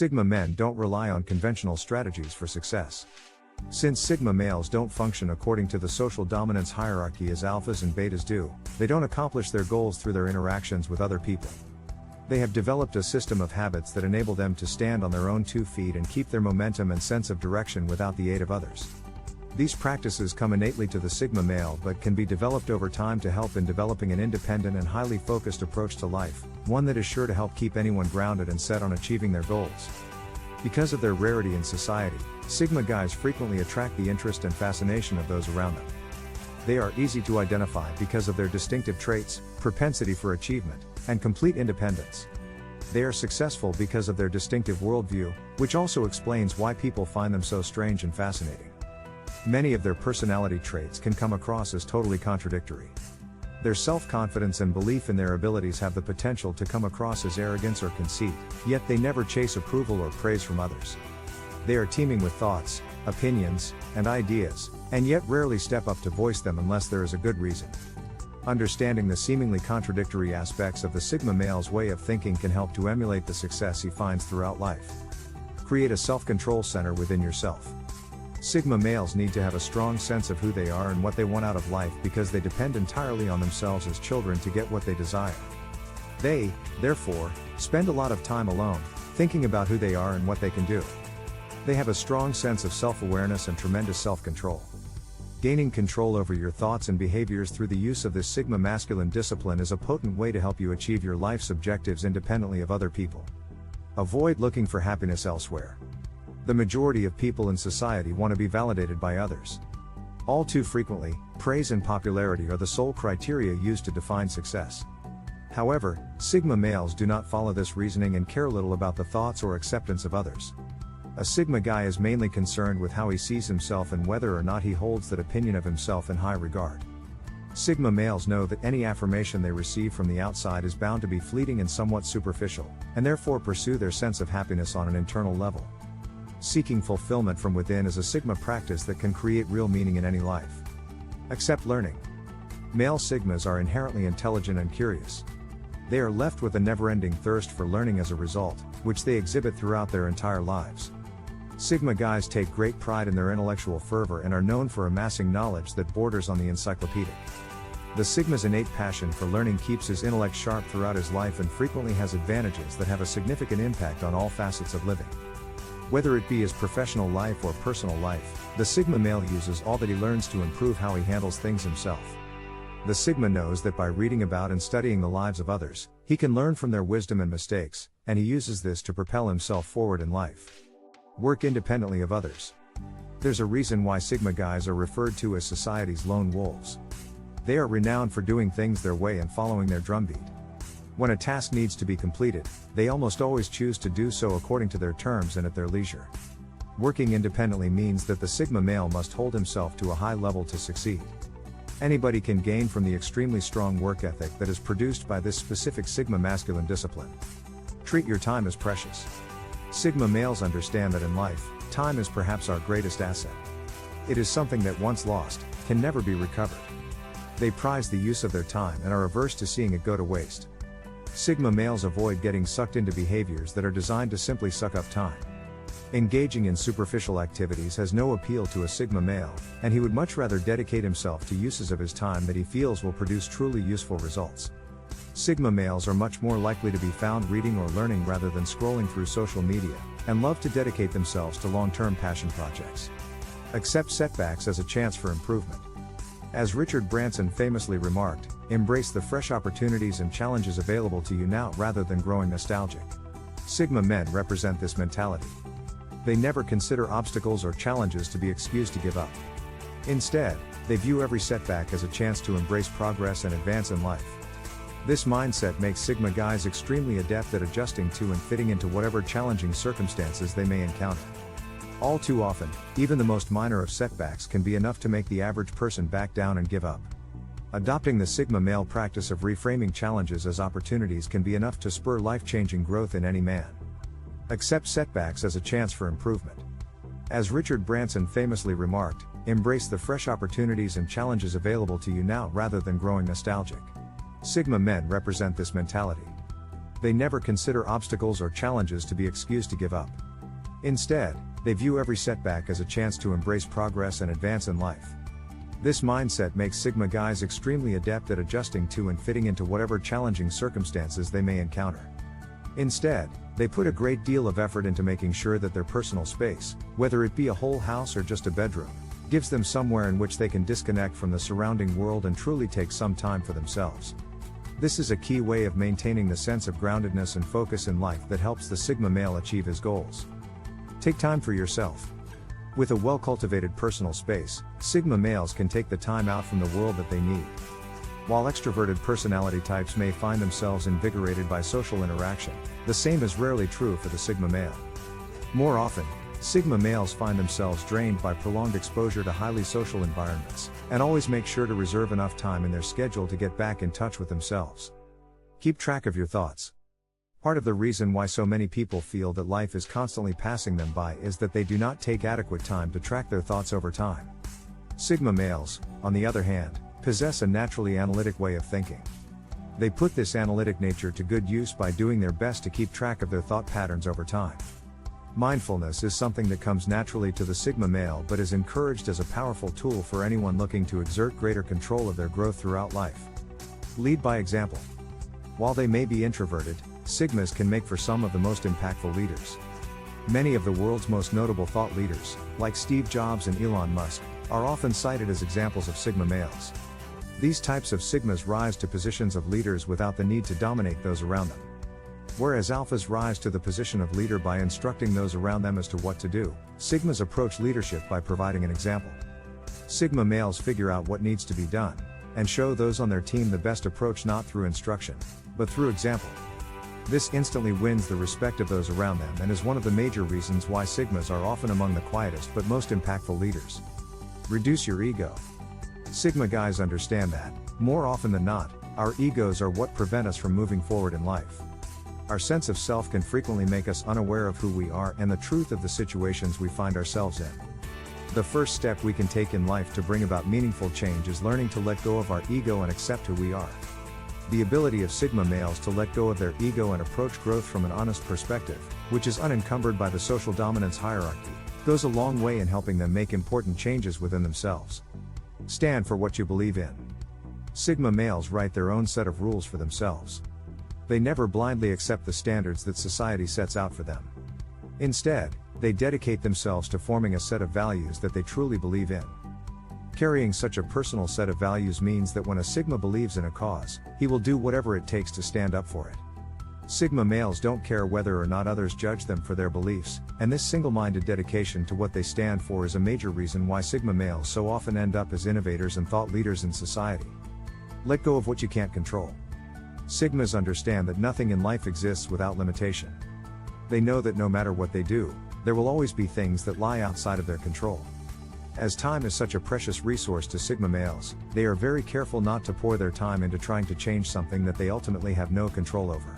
Sigma men don't rely on conventional strategies for success. Since Sigma males don't function according to the social dominance hierarchy as alphas and betas do, they don't accomplish their goals through their interactions with other people. They have developed a system of habits that enable them to stand on their own 2 feet and keep their momentum and sense of direction without the aid of others. These practices come innately to the Sigma male but can be developed over time to help in developing an independent and highly focused approach to life, one that is sure to help keep anyone grounded and set on achieving their goals. Because of their rarity in society, Sigma guys frequently attract the interest and fascination of those around them. They are easy to identify because of their distinctive traits, propensity for achievement, and complete independence. They are successful because of their distinctive worldview, which also explains why people find them so strange and fascinating. Many of their personality traits can come across as totally contradictory. Their self-confidence and belief in their abilities have the potential to come across as arrogance or conceit, yet they never chase approval or praise from others. They are teeming with thoughts, opinions, and ideas, and yet rarely step up to voice them unless there is a good reason. Understanding the seemingly contradictory aspects of the Sigma male's way of thinking can help to emulate the success he finds throughout life. Create a self-control center within yourself. Sigma males need to have a strong sense of who they are and what they want out of life because they depend entirely on themselves as children to get what they desire. They, therefore, spend a lot of time alone, thinking about who they are and what they can do. They have a strong sense of self-awareness and tremendous self-control. Gaining control over your thoughts and behaviors through the use of this Sigma masculine discipline is a potent way to help you achieve your life's objectives independently of other people. Avoid looking for happiness elsewhere. The majority of people in society want to be validated by others. All too frequently, praise and popularity are the sole criteria used to define success. However, Sigma males do not follow this reasoning and care little about the thoughts or acceptance of others. A Sigma guy is mainly concerned with how he sees himself and whether or not he holds that opinion of himself in high regard. Sigma males know that any affirmation they receive from the outside is bound to be fleeting and somewhat superficial, and therefore pursue their sense of happiness on an internal level. Seeking fulfillment from within is a Sigma practice that can create real meaning in any life. Accept learning. Male Sigmas are inherently intelligent and curious. They are left with a never-ending thirst for learning as a result, which they exhibit throughout their entire lives. Sigma guys take great pride in their intellectual fervor and are known for amassing knowledge that borders on the encyclopedic. The Sigma's innate passion for learning keeps his intellect sharp throughout his life and frequently has advantages that have a significant impact on all facets of living. Whether it be his professional life or personal life, the Sigma male uses all that he learns to improve how he handles things himself. The Sigma knows that by reading about and studying the lives of others, he can learn from their wisdom and mistakes, and he uses this to propel himself forward in life. Work independently of others. There's a reason why Sigma guys are referred to as society's lone wolves. They are renowned for doing things their way and following their drumbeat. When a task needs to be completed, they almost always choose to do so according to their terms and at their leisure. Working independently means that the Sigma male must hold himself to a high level to succeed. Anybody can gain from the extremely strong work ethic that is produced by this specific Sigma masculine discipline. Treat your time as precious. Sigma males understand that in life, time is perhaps our greatest asset. It is something that once lost, can never be recovered. They prize the use of their time and are averse to seeing it go to waste. Sigma males avoid getting sucked into behaviors that are designed to simply suck up time. Engaging in superficial activities has no appeal to a Sigma male, and he would much rather dedicate himself to uses of his time that he feels will produce truly useful results. Sigma males are much more likely to be found reading or learning rather than scrolling through social media, and love to dedicate themselves to long-term passion projects. Accept setbacks as a chance for improvement. As Richard Branson famously remarked, embrace the fresh opportunities and challenges available to you now rather than growing nostalgic. Sigma men represent this mentality. They never consider obstacles or challenges to be excused to give up. Instead, they view every setback as a chance to embrace progress and advance in life. This mindset makes Sigma guys extremely adept at adjusting to and fitting into whatever challenging circumstances they may encounter. All too often, even the most minor of setbacks can be enough to make the average person back down and give up. Adopting the Sigma male practice of reframing challenges as opportunities can be enough to spur life-changing growth in any man. Accept setbacks as a chance for improvement. As Richard Branson famously remarked, embrace the fresh opportunities and challenges available to you now rather than growing nostalgic. Sigma men represent this mentality. They never consider obstacles or challenges to be excuse to give up. Instead, they view every setback as a chance to embrace progress and advance in life. This mindset makes Sigma guys extremely adept at adjusting to and fitting into whatever challenging circumstances they may encounter. Instead, they put a great deal of effort into making sure that their personal space, whether it be a whole house or just a bedroom, gives them somewhere in which they can disconnect from the surrounding world and truly take some time for themselves. This is a key way of maintaining the sense of groundedness and focus in life that helps the Sigma male achieve his goals. Take time for yourself. With a well-cultivated personal space, Sigma males can take the time out from the world that they need. While extroverted personality types may find themselves invigorated by social interaction, the same is rarely true for the Sigma male. More often, Sigma males find themselves drained by prolonged exposure to highly social environments, and always make sure to reserve enough time in their schedule to get back in touch with themselves. Keep track of your thoughts. Part of the reason why so many people feel that life is constantly passing them by is that they do not take adequate time to track their thoughts over time. Sigma males, on the other hand, possess a naturally analytic way of thinking. They put this analytic nature to good use by doing their best to keep track of their thought patterns over time. Mindfulness is something that comes naturally to the Sigma male but is encouraged as a powerful tool for anyone looking to exert greater control of their growth throughout life. Lead by example. While they may be introverted, Sigmas can make for some of the most impactful leaders. Many of the world's most notable thought leaders, like Steve Jobs and Elon Musk, are often cited as examples of Sigma males. These types of Sigmas rise to positions of leaders without the need to dominate those around them. Whereas Alphas rise to the position of leader by instructing those around them as to what to do, Sigmas approach leadership by providing an example. Sigma males figure out what needs to be done, and show those on their team the best approach not through instruction, but through example. This instantly wins the respect of those around them and is one of the major reasons why Sigmas are often among the quietest but most impactful leaders. Reduce your ego. Sigma guys understand that, more often than not, our egos are what prevent us from moving forward in life. Our sense of self can frequently make us unaware of who we are and the truth of the situations we find ourselves in. The first step we can take in life to bring about meaningful change is learning to let go of our ego and accept who we are. The ability of Sigma males to let go of their ego and approach growth from an honest perspective, which is unencumbered by the social dominance hierarchy, goes a long way in helping them make important changes within themselves. Stand for what you believe in. Sigma males write their own set of rules for themselves. They never blindly accept the standards that society sets out for them. Instead, they dedicate themselves to forming a set of values that they truly believe in. Carrying such a personal set of values means that when a Sigma believes in a cause, he will do whatever it takes to stand up for it. Sigma males don't care whether or not others judge them for their beliefs, and this single-minded dedication to what they stand for is a major reason why Sigma males so often end up as innovators and thought leaders in society. Let go of what you can't control. Sigmas understand that nothing in life exists without limitation. They know that no matter what they do, there will always be things that lie outside of their control. As time is such a precious resource to Sigma males, they are very careful not to pour their time into trying to change something that they ultimately have no control over.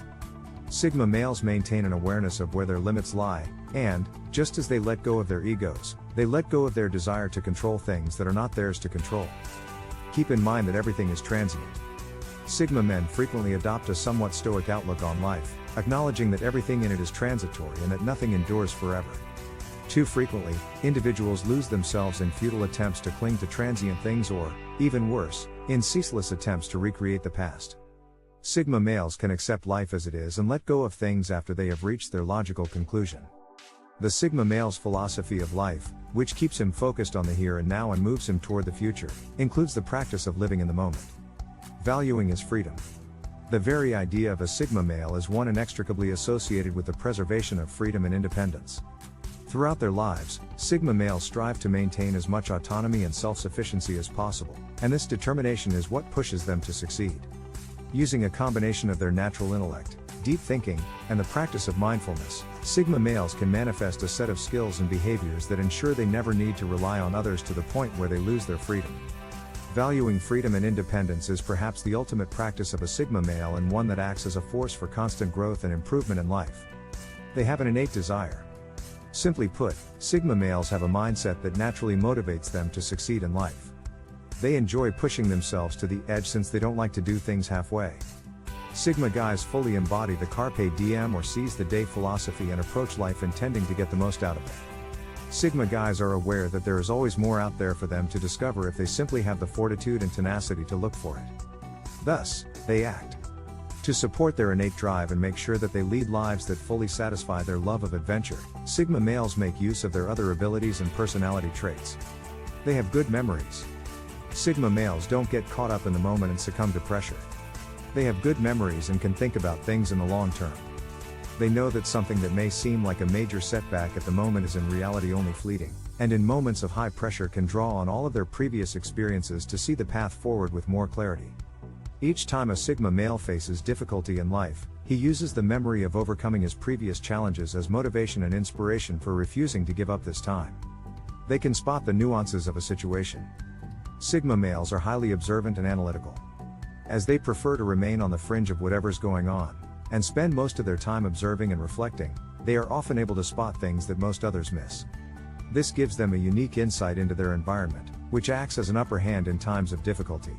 Sigma males maintain an awareness of where their limits lie, and, just as they let go of their egos, they let go of their desire to control things that are not theirs to control. Keep in mind that everything is transient. Sigma men frequently adopt a somewhat stoic outlook on life, acknowledging that everything in it is transitory and that nothing endures forever. Too frequently, individuals lose themselves in futile attempts to cling to transient things or, even worse, in ceaseless attempts to recreate the past. Sigma males can accept life as it is and let go of things after they have reached their logical conclusion. The Sigma male's philosophy of life, which keeps him focused on the here and now and moves him toward the future, includes the practice of living in the moment. Valuing his freedom. The very idea of a Sigma male is one inextricably associated with the preservation of freedom and independence. Throughout their lives, Sigma males strive to maintain as much autonomy and self-sufficiency as possible, and this determination is what pushes them to succeed. Using a combination of their natural intellect, deep thinking, and the practice of mindfulness, Sigma males can manifest a set of skills and behaviors that ensure they never need to rely on others to the point where they lose their freedom. Valuing freedom and independence is perhaps the ultimate practice of a Sigma male and one that acts as a force for constant growth and improvement in life. They have an innate desire. Simply put, Sigma males have a mindset that naturally motivates them to succeed in life. They enjoy pushing themselves to the edge since they don't like to do things halfway. Sigma guys fully embody the carpe diem or seize the day philosophy and approach life intending to get the most out of it. Sigma guys are aware that there is always more out there for them to discover if they simply have the fortitude and tenacity to look for it. Thus, they act to support their innate drive and make sure that they lead lives that fully satisfy their love of adventure. Sigma males make use of their other abilities and personality traits. They have good memories. Sigma males don't get caught up in the moment and succumb to pressure. They have good memories and can think about things in the long term. They know that something that may seem like a major setback at the moment is in reality only fleeting, and in moments of high pressure can draw on all of their previous experiences to see the path forward with more clarity. Each time a Sigma male faces difficulty in life, he uses the memory of overcoming his previous challenges as motivation and inspiration for refusing to give up this time. They can spot the nuances of a situation. Sigma males are highly observant and analytical. As they prefer to remain on the fringe of whatever's going on, and spend most of their time observing and reflecting, they are often able to spot things that most others miss. This gives them a unique insight into their environment, which acts as an upper hand in times of difficulty.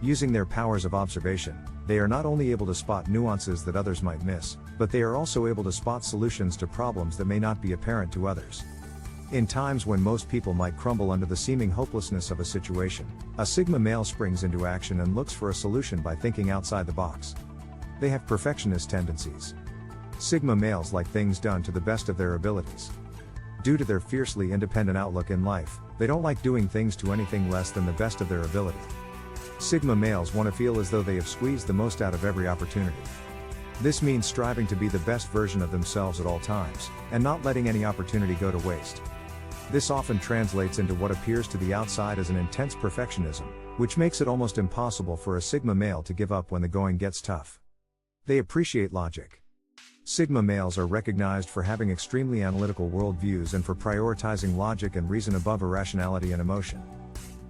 Using their powers of observation, they are not only able to spot nuances that others might miss, but they are also able to spot solutions to problems that may not be apparent to others. In times when most people might crumble under the seeming hopelessness of a situation, a Sigma male springs into action and looks for a solution by thinking outside the box. They have perfectionist tendencies. Sigma males like things done to the best of their abilities. Due to their fiercely independent outlook in life, they don't like doing things to anything less than the best of their ability. Sigma males want to feel as though they have squeezed the most out of every opportunity. This means striving to be the best version of themselves at all times, and not letting any opportunity go to waste. This often translates into what appears to the outside as an intense perfectionism, which makes it almost impossible for a Sigma male to give up when the going gets tough. They appreciate logic. Sigma males are recognized for having extremely analytical worldviews and for prioritizing logic and reason above irrationality and emotion.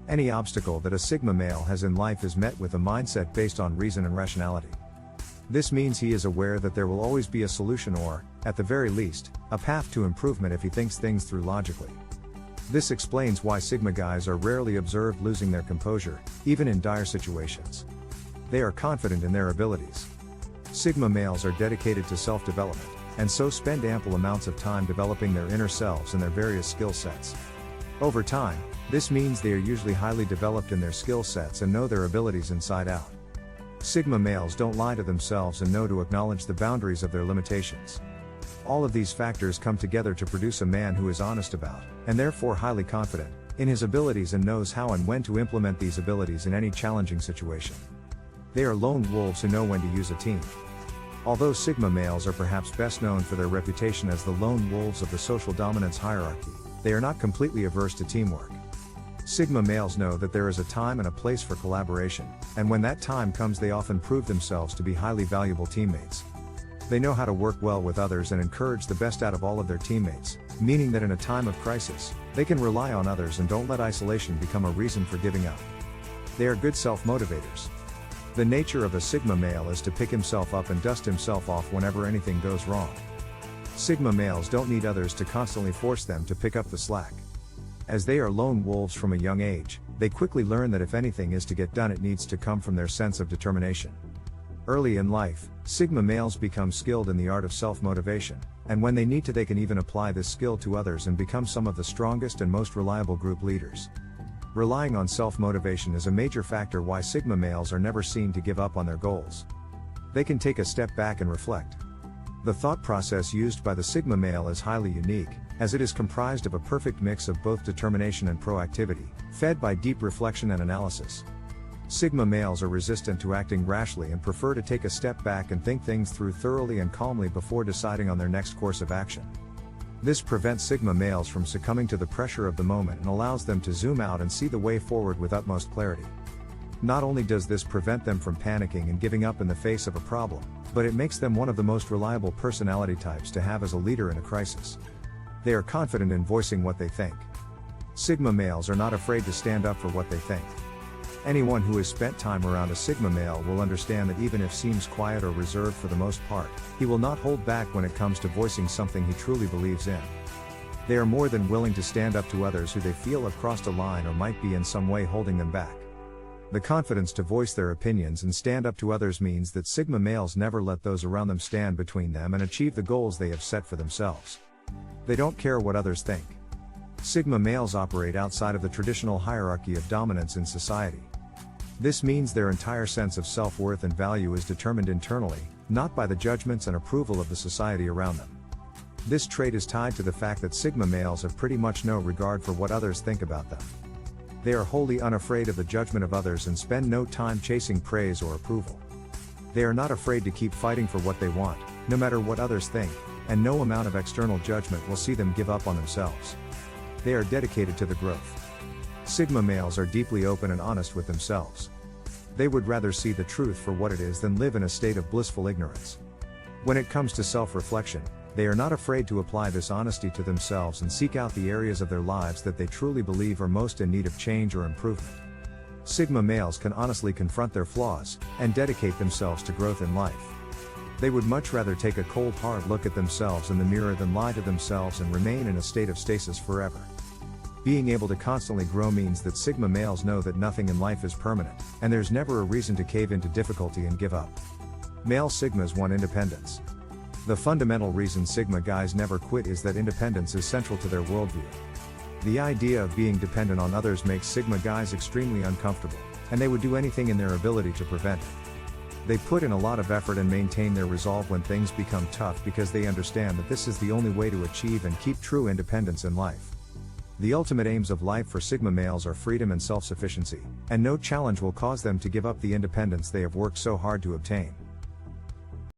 Any obstacle that a Sigma male has in life is met with a mindset based on reason and rationality. This means he is aware that there will always be a solution or, at the very least, a path to improvement if he thinks things through logically. This explains why Sigma guys are rarely observed losing their composure, even in dire situations. They are confident in their abilities. Sigma males are dedicated to self-development, and so spend ample amounts of time developing their inner selves and their various skill sets. Over time, this means they are usually highly developed in their skill sets and know their abilities inside out. Sigma males don't lie to themselves and know to acknowledge the boundaries of their limitations. All of these factors come together to produce a man who is honest about, and therefore highly confident, in his abilities and knows how and when to implement these abilities in any challenging situation. They are lone wolves who know when to use a team. Although Sigma males are perhaps best known for their reputation as the lone wolves of the social dominance hierarchy, they are not completely averse to teamwork. Sigma males know that there is a time and a place for collaboration, and when that time comes they often prove themselves to be highly valuable teammates. They know how to work well with others and encourage the best out of all of their teammates, meaning that in a time of crisis, they can rely on others and don't let isolation become a reason for giving up. They are good self-motivators. The nature of a Sigma male is to pick himself up and dust himself off whenever anything goes wrong. Sigma males don't need others to constantly force them to pick up the slack. As they are lone wolves from a young age, they quickly learn that if anything is to get done it needs to come from their sense of determination. Early in life, Sigma males become skilled in the art of self-motivation, and when they need to they can even apply this skill to others and become some of the strongest and most reliable group leaders. Relying on self-motivation is a major factor why Sigma males are never seen to give up on their goals. They can take a step back and reflect. The thought process used by the Sigma male is highly unique, as it is comprised of a perfect mix of both determination and proactivity, fed by deep reflection and analysis. Sigma males are resistant to acting rashly and prefer to take a step back and think things through thoroughly and calmly before deciding on their next course of action. This prevents Sigma males from succumbing to the pressure of the moment and allows them to zoom out and see the way forward with utmost clarity. Not only does this prevent them from panicking and giving up in the face of a problem, but it makes them one of the most reliable personality types to have as a leader in a crisis. They are confident in voicing what they think. Sigma males are not afraid to stand up for what they think. Anyone who has spent time around a Sigma male will understand that even if seems quiet or reserved for the most part, he will not hold back when it comes to voicing something he truly believes in. They are more than willing to stand up to others who they feel have crossed a line or might be in some way holding them back. The confidence to voice their opinions and stand up to others means that Sigma males never let those around them stand between them and achieve the goals they have set for themselves. They don't care what others think. Sigma males operate outside of the traditional hierarchy of dominance in society. This means their entire sense of self-worth and value is determined internally, not by the judgments and approval of the society around them. This trait is tied to the fact that Sigma males have pretty much no regard for what others think about them. They are wholly unafraid of the judgment of others and spend no time chasing praise or approval. They are not afraid to keep fighting for what they want, no matter what others think, and no amount of external judgment will see them give up on themselves. They are dedicated to the growth. Sigma males are deeply open and honest with themselves. They would rather see the truth for what it is than live in a state of blissful ignorance. When it comes to self-reflection, they are not afraid to apply this honesty to themselves and seek out the areas of their lives that they truly believe are most in need of change or improvement. Sigma males can honestly confront their flaws, and dedicate themselves to growth in life. They would much rather take a cold hard look at themselves in the mirror than lie to themselves and remain in a state of stasis forever. Being able to constantly grow means that Sigma males know that nothing in life is permanent, and there's never a reason to cave into difficulty and give up. Male Sigmas want independence. The fundamental reason Sigma guys never quit is that independence is central to their worldview. The idea of being dependent on others makes Sigma guys extremely uncomfortable, and they would do anything in their ability to prevent it. They put in a lot of effort and maintain their resolve when things become tough because they understand that this is the only way to achieve and keep true independence in life. The ultimate aims of life for Sigma males are freedom and self-sufficiency, and no challenge will cause them to give up the independence they have worked so hard to obtain.